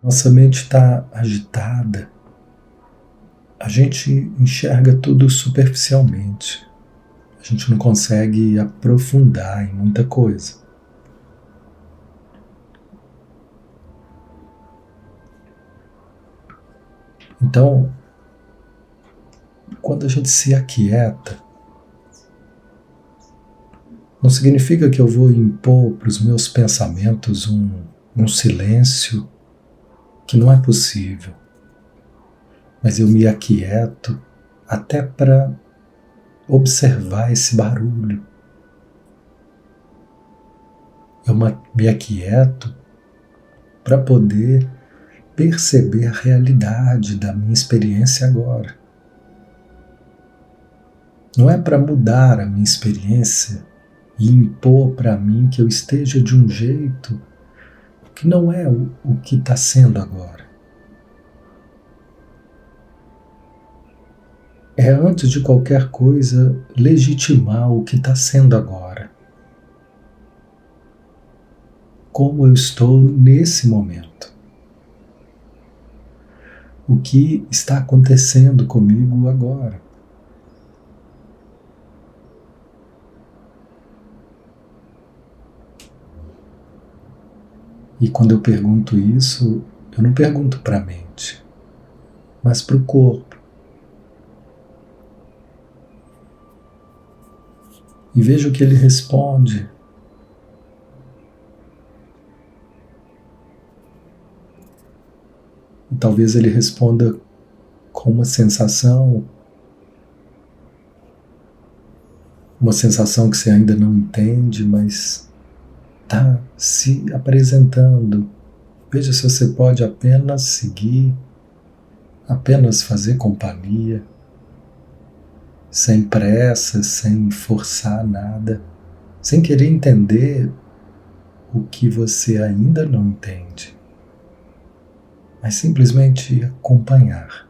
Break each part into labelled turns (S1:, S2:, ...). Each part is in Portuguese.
S1: nossa mente está agitada, a gente enxerga tudo superficialmente. A gente não consegue aprofundar em muita coisa. Então, quando a gente se aquieta, não significa que eu vou impor para os meus pensamentos um silêncio que não é possível. Mas eu me aquieto até para observar esse barulho. Eu me aquieto para poder perceber a realidade da minha experiência agora. Não é para mudar a minha experiência e impor para mim que eu esteja de um jeito que não é o que está sendo agora. É, antes de qualquer coisa, legitimar o que está sendo agora. Como eu estou nesse momento. O que está acontecendo comigo agora. E quando eu pergunto isso, eu não pergunto para a mente, mas para o corpo. E vejo que ele responde. E talvez ele responda com uma sensação que você ainda não entende, mas está se apresentando. Veja se você pode apenas seguir, apenas fazer companhia, sem pressa, sem forçar nada, sem querer entender o que você ainda não entende, mas simplesmente acompanhar.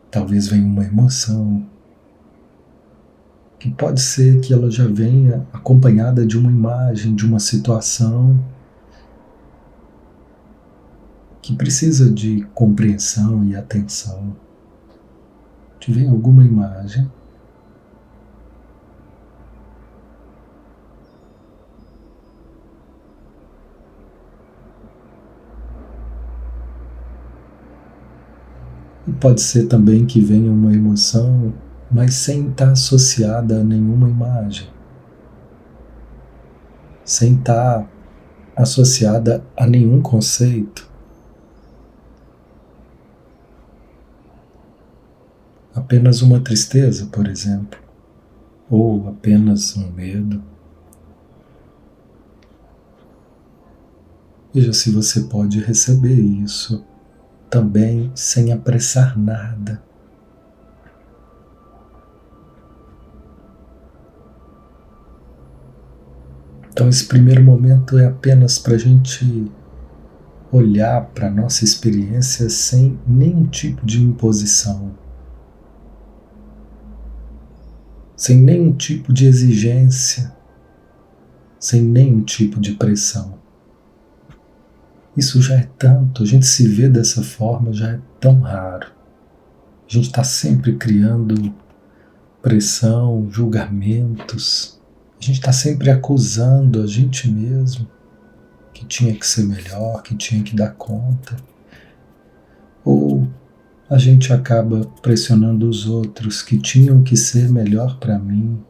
S1: Talvez venha uma emoção, que pode ser que ela já venha acompanhada de uma imagem, de uma situação que precisa de compreensão e atenção. Te vem alguma imagem e pode ser também que venha uma emoção, mas sem estar associada a nenhuma imagem, sem estar associada a nenhum conceito. Apenas uma tristeza, por exemplo, ou apenas um medo. Veja se você pode receber isso também sem apressar nada. Então esse primeiro momento é apenas para a gente olhar para a nossa experiência sem nenhum tipo de imposição, sem nenhum tipo de exigência, sem nenhum tipo de pressão. Isso já é tanto, a gente se vê dessa forma já é tão raro. A gente está sempre criando pressão, julgamentos, a gente está sempre acusando a gente mesmo que tinha que ser melhor, que tinha que dar conta. Ou a gente acaba pressionando os outros que tinham que ser melhor para mim,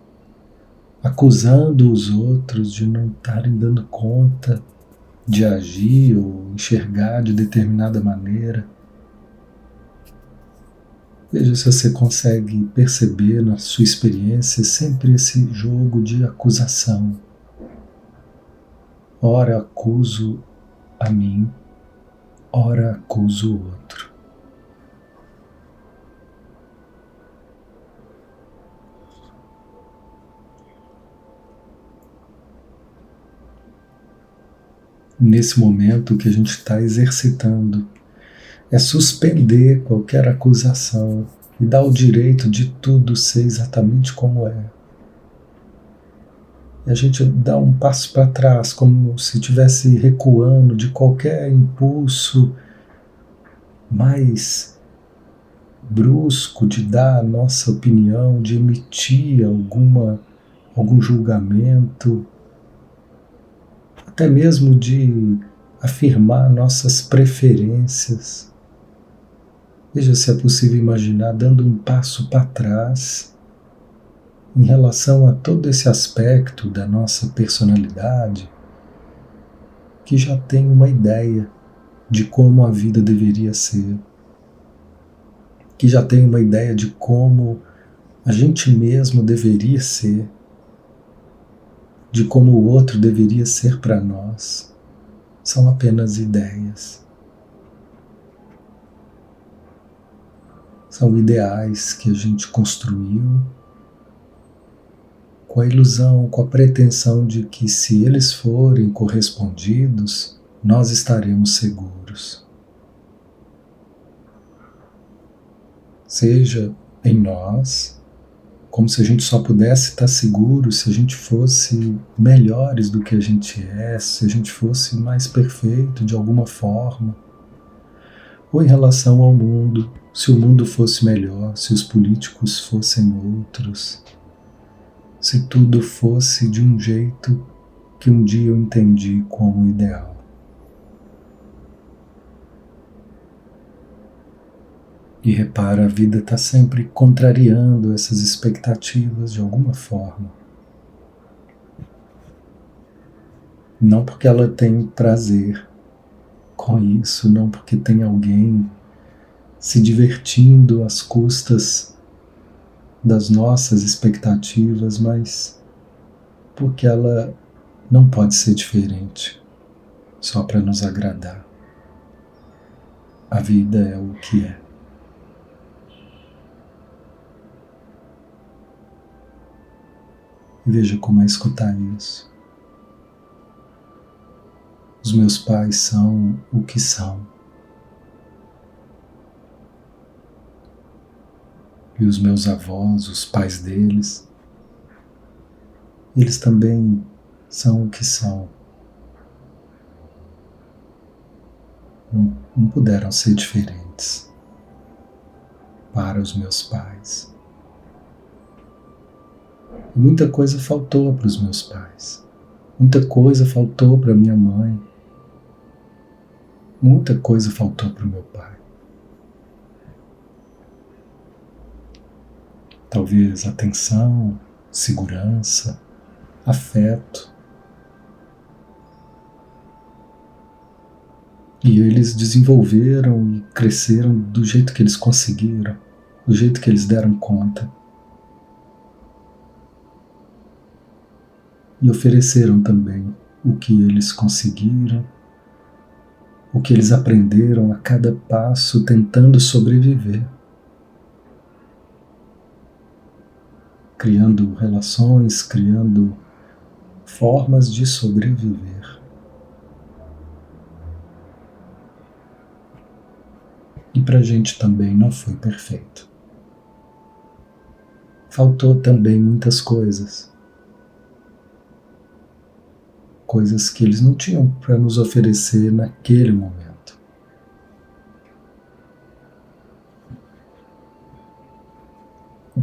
S1: acusando os outros de não estarem dando conta de agir ou enxergar de determinada maneira. Veja se você consegue perceber na sua experiência sempre esse jogo de acusação. Ora acuso a mim, ora acuso o outro. Nesse momento, o que a gente está exercitando é suspender qualquer acusação e dar o direito de tudo ser exatamente como é. E a gente dá um passo para trás, como se estivesse recuando de qualquer impulso mais brusco de dar a nossa opinião, de emitir algum julgamento, até mesmo de afirmar nossas preferências. Veja se é possível imaginar dando um passo para trás em relação a todo esse aspecto da nossa personalidade que já tem uma ideia de como a vida deveria ser, que já tem uma ideia de como a gente mesmo deveria ser, de como o outro deveria ser para nós. São apenas ideias. São ideais que a gente construiu com a ilusão, com a pretensão de que, se eles forem correspondidos, nós estaremos seguros. Seja em nós, como se a gente só pudesse estar seguro se a gente fosse melhores do que a gente é, se a gente fosse mais perfeito de alguma forma, ou em relação ao mundo, se o mundo fosse melhor, se os políticos fossem outros, se tudo fosse de um jeito que um dia eu entendi como ideal. E repara, a vida está sempre contrariando essas expectativas de alguma forma. Não porque ela tem prazer com isso, não porque tem alguém se divertindo às custas das nossas expectativas, mas porque ela não pode ser diferente só para nos agradar. A vida é o que é. E veja como é escutar isso. Os meus pais são o que são. E os meus avós, os pais deles, eles também são o que são. Não puderam ser diferentes para os meus pais. E muita coisa faltou para os meus pais. Muita coisa faltou para minha mãe. Muita coisa faltou para o meu pai. Talvez atenção, segurança, afeto. E eles desenvolveram e cresceram do jeito que eles conseguiram, do jeito que eles deram conta. E ofereceram também o que eles conseguiram, o que eles aprenderam a cada passo tentando sobreviver. Criando relações, criando formas de sobreviver. E para a gente também não foi perfeito. Faltou também muitas coisas. Coisas que eles não tinham para nos oferecer naquele momento.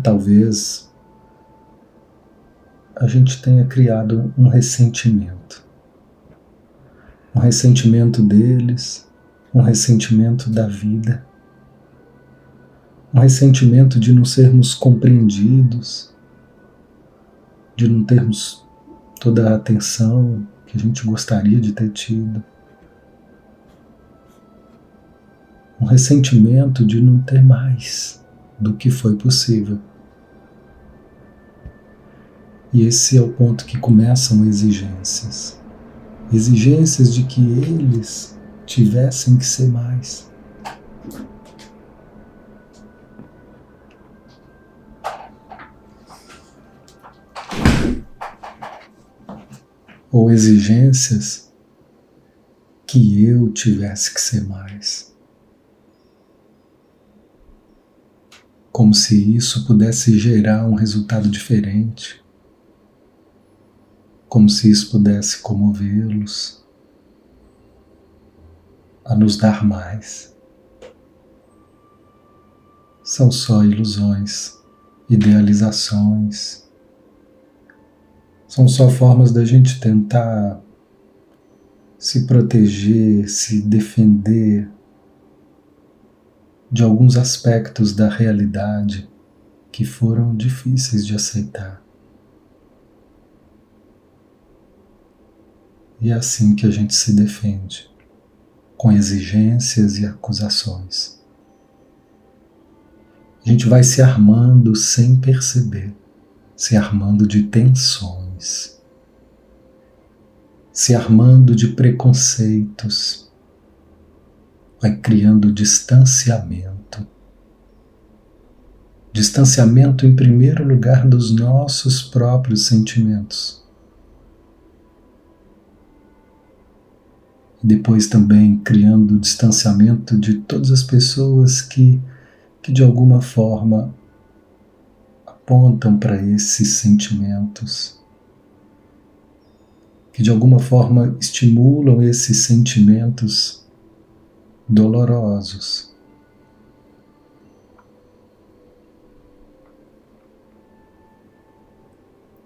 S1: Talvez a gente tenha criado um ressentimento. Um ressentimento deles, um ressentimento da vida, um ressentimento de não sermos compreendidos, de não termos toda a atenção que a gente gostaria de ter tido. Um ressentimento de não ter mais do que foi possível. E esse é o ponto que começam exigências. Exigências de que eles tivessem que ser mais. Ou exigências que eu tivesse que ser mais. Como se isso pudesse gerar um resultado diferente. como se isso pudesse comovê-los a nos dar mais. São só ilusões, idealizações, são só formas da gente tentar se proteger, se defender de alguns aspectos da realidade que foram difíceis de aceitar. E é assim que a gente se defende, com exigências e acusações. A gente vai se armando sem perceber, se armando de tensões, se armando de preconceitos, vai criando distanciamento. Distanciamento, em primeiro lugar, dos nossos próprios sentimentos. E depois também criando distanciamento de todas as pessoas que de alguma forma apontam para esses sentimentos, que de alguma forma estimulam esses sentimentos dolorosos.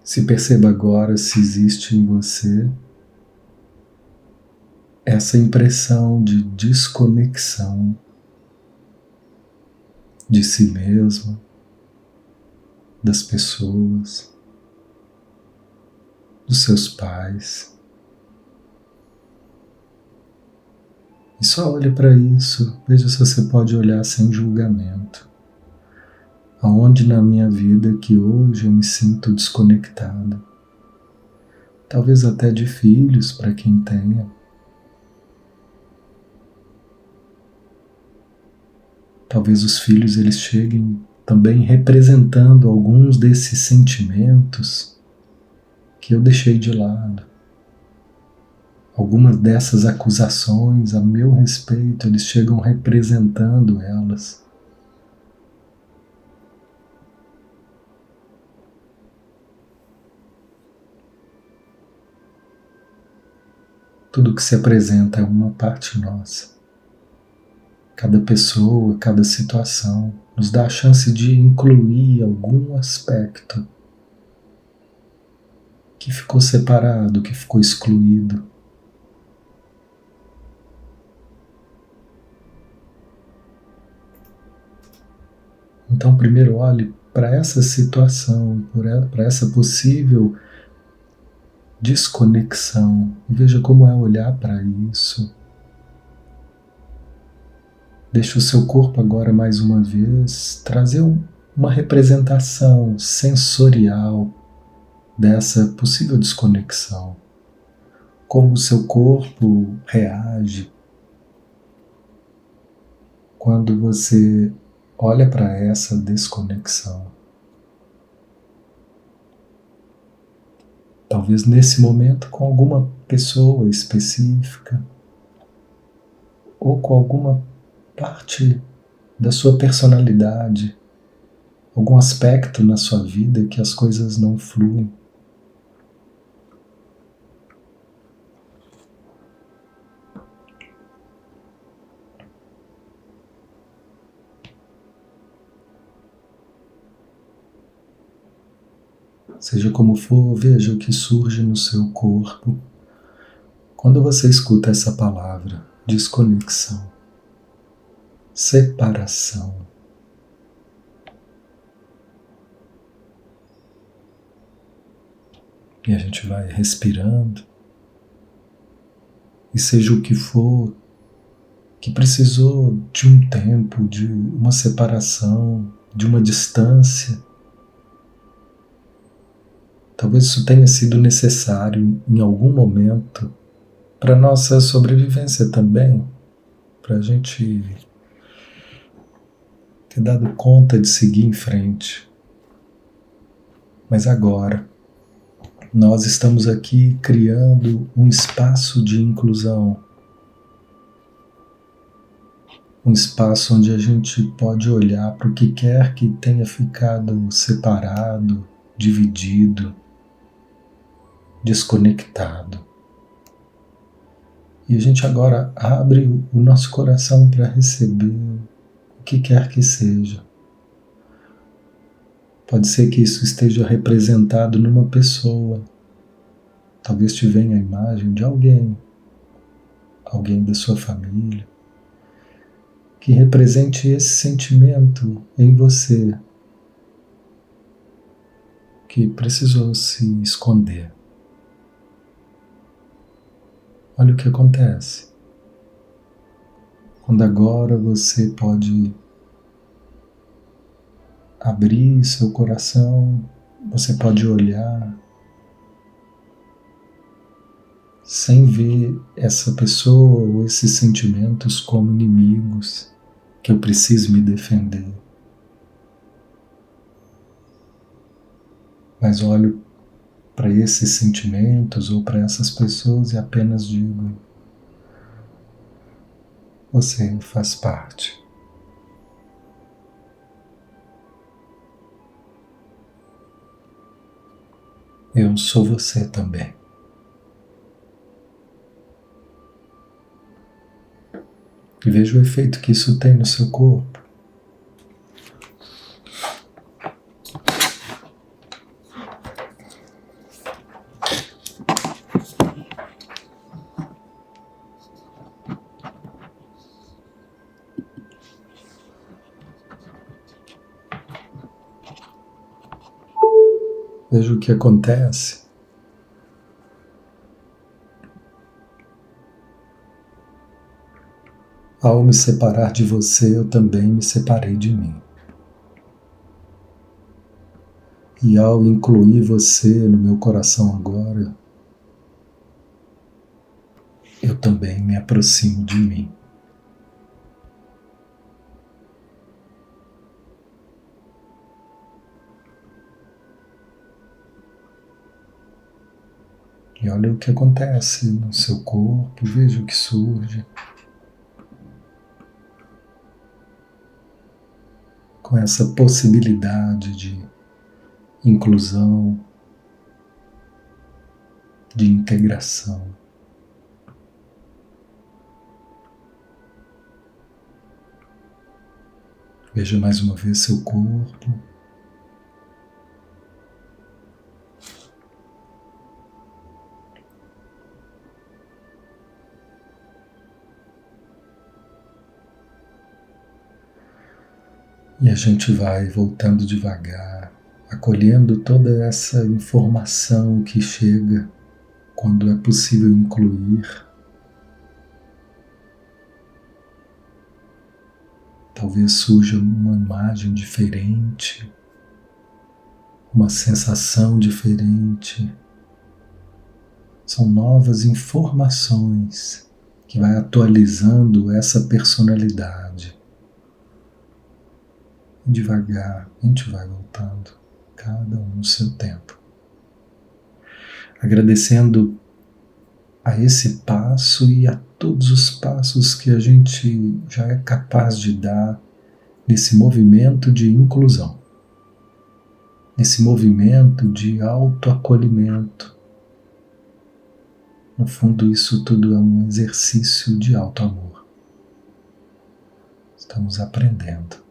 S1: Se perceba agora se existe em você essa impressão de desconexão de si mesmo, das pessoas, dos seus pais. E só olhe para isso, veja se você pode olhar sem julgamento. Aonde na minha vida que hoje eu me sinto desconectado? Talvez até de filhos, para quem tenha. Talvez os filhos eles cheguem também representando alguns desses sentimentos que eu deixei de lado. Algumas dessas acusações a meu respeito, eles chegam representando elas. Tudo que se apresenta é uma parte nossa. Cada pessoa, cada situação nos dá a chance de incluir algum aspecto que ficou separado, que ficou excluído. Então, primeiro olhe para essa situação, para essa possível desconexão e veja como é olhar para isso. Deixe o seu corpo agora mais uma vez trazer uma representação sensorial dessa possível desconexão. Como o seu corpo reage quando você olha para essa desconexão. Talvez nesse momento com alguma pessoa específica ou com alguma parte da sua personalidade, algum aspecto na sua vida que as coisas não fluem. Seja como for, veja o que surge no seu corpo quando você escuta essa palavra: desconexão, separação. E a gente vai respirando, e seja o que for que precisou de um tempo, de uma separação, de uma distância, talvez isso tenha sido necessário em algum momento para a nossa sobrevivência também, para a gente ter dado conta de seguir em frente. Mas agora, nós estamos aqui criando um espaço de inclusão, um espaço onde a gente pode olhar para o que quer que tenha ficado separado, dividido, desconectado. E a gente agora abre o nosso coração para receber o que quer que seja. Pode ser que isso esteja representado numa pessoa. Talvez te venha a imagem de alguém da sua família, que represente esse sentimento em você, que precisou se esconder. Olha o que acontece. Quando agora você pode abrir seu coração, você pode olhar sem ver essa pessoa ou esses sentimentos como inimigos, que eu preciso me defender. Mas olho para esses sentimentos ou para essas pessoas e apenas digo: você faz parte. Eu sou você também. E veja o efeito que isso tem no seu corpo. Veja o que acontece. Ao me separar de você, eu também me separei de mim. E ao incluir você no meu coração agora, eu também me aproximo de mim. E olha o que acontece no seu corpo, veja o que surge. Com essa possibilidade de inclusão, de integração. Veja mais uma vez seu corpo. E a gente vai voltando devagar, acolhendo toda essa informação que chega quando é possível incluir. Talvez surja uma imagem diferente, uma sensação diferente. São novas informações que vai atualizando essa personalidade. E devagar, a gente vai voltando, cada um no seu tempo. Agradecendo a esse passo e a todos os passos que a gente já é capaz de dar nesse movimento de inclusão, nesse movimento de autoacolhimento. No fundo, isso tudo é um exercício de autoamor. Estamos aprendendo.